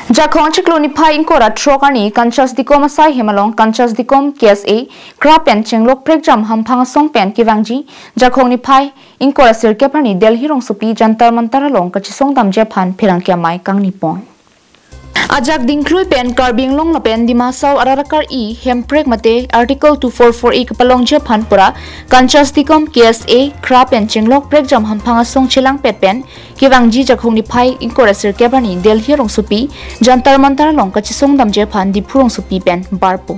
Jakong chiklonipay inkora trokani KANCHASDCOM asai hemalong KANCHASDCOM KSA krapen chenglok pregjam hampang song pen kivangji jakong nipay inkora sirkepani Delhi rong supi jantar mantar long kachesong damje phan phirangkya mai kang nipon Ajak dingklui pen karbing long la pen dimasau ararakar I hemprek mate article 244 kapalong je phan pura KANCHASDCOM KSA krapen chenglok pregjam hampang song chilang pet pen kivangji jakong nipay inkora sirkepani Delhi rong supi jantar mantar long kachesong damje phan dipurong supi pen barpo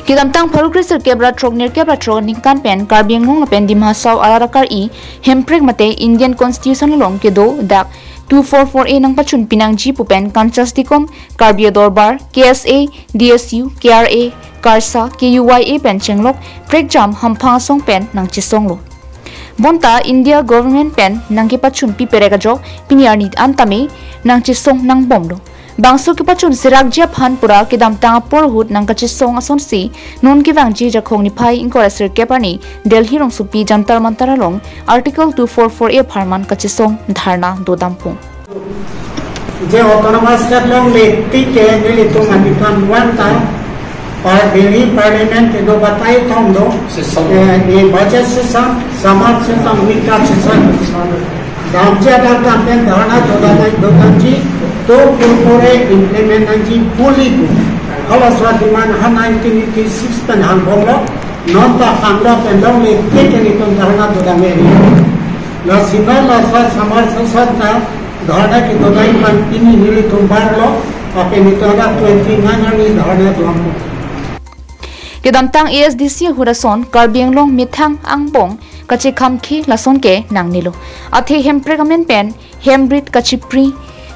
Kidamtang parukrisir kebra troknir kebra trok ningkan pen karbing long la pen dimasau ararakar I hemprek mate Indian Constitution long kedo dak 244A nang pachun pinangji pupen KANCHASDCOM Karbia Dorbar KSA DSU KRA Karsa KUYA pen chenglok pregjam hampang song pen nang chisong lo Bonta India government pen nang ki pachun pi perega jok piniarni antame nang chisong nang bomlo Bangso ki pachun sirakjia phan pura kidam tang porhut nang kachisong ason si non ki wangji jakong nipay inkora sir kepani Delhi rong supi jantar mantar long article 244A pharman kachisong dharna dodampu je autonomous state long le tike nelitum anikan wanta par Delhi parliament ke do batai thong do the budget system samaj system vikas system damja da pen dharna dodamji to corporate implementancy fully kalau suatu mana 1986 pen hangbolo nonta hanglo pen dong le tike ni ton dharna dodameri la sima la sa samar sasata dharna ki dodai man ini nili tumbarlo ape ni toda 29 ni dharna dodampo Kedamtang ASDC hurason karbing long mithang angbong kachi khamki lason ke nangnilo athe hempregamen pen hembrit kachipri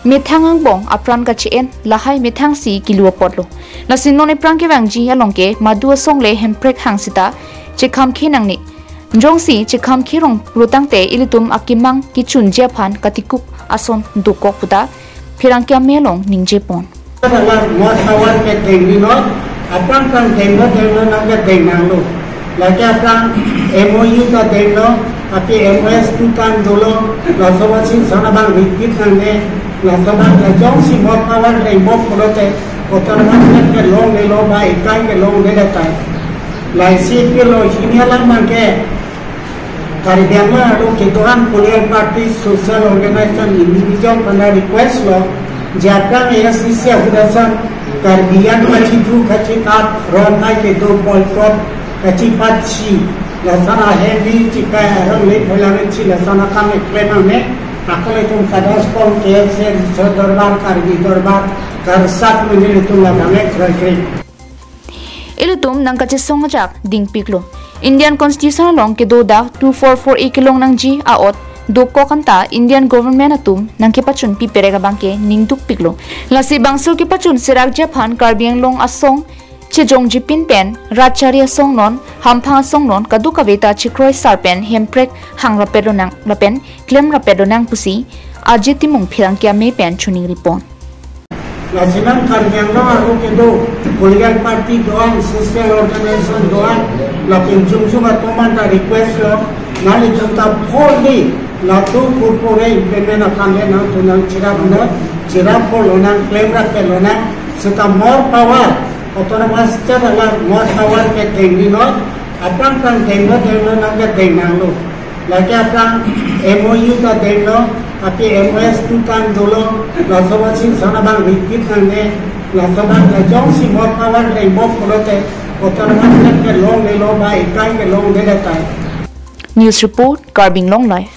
mithang angbong apran kachien lahai mithang si kiluwa potlo lasinone prangke wangji alongke madu songle hemprek hangsita chikhamki nangni jongsi chikhamki rong rutangte ilitum akimang kichun jephan katikuk ason dukok puta phirangkya melong ningje pon Apang kan dengno naga dengnanglo lagi apang MOU ka dengno api MOS tu kan dolo lasoba sing sana bang rikit nange lasoba lajong si mot awan le mot polote otonomas ke long le lo ba ikai ke long le tai lai si ke lo hinialang mangke karidiama lo ke doan political party social organization individual pada request lo japang ASDC hudasan Karbian kaci du kaci kat ronai ke do boykot kaci patsi lasana heavy cika orang le pelamen ci lasana kami klaim me akole tum KANCHASDCOM KSA dorbar karbi dorbar karsat menil tum lagame krai Ilitum nang kachesong ajak ding piklo Indian Constitution long ke do da 244A kilong nang ji aot Doko kanta Indian government atum nang kipachun pi perega bangke ningduk piklo lasi bangsul kipachun sirak japhan karbiang long asong chejong jipin pen rachari asong non hampang asong non kadu kaveta chikroi sarpen hemprek hang rapedo nang lapen klem rapedo nang pusi ajiti mung phirangkya me pen chuning ripon lasiman karbiang long aru kedo political party doan social organization doan lapin jumjum atoman da request lo nali junta fully Latu corporate implement akan lena tunang cirap polonang claim rapelonang serta more power autonomous state adalah more power ke tenginot apang kan tengo nang ke tengnanglo lagi apang MOU ka tengo api MOS tu kan dolo lasoba sing sana bang rikit nange lasoba lajong si more power le more polote autonomous state ke long le lo ba ikai ke long de tai News report Karbing Long Life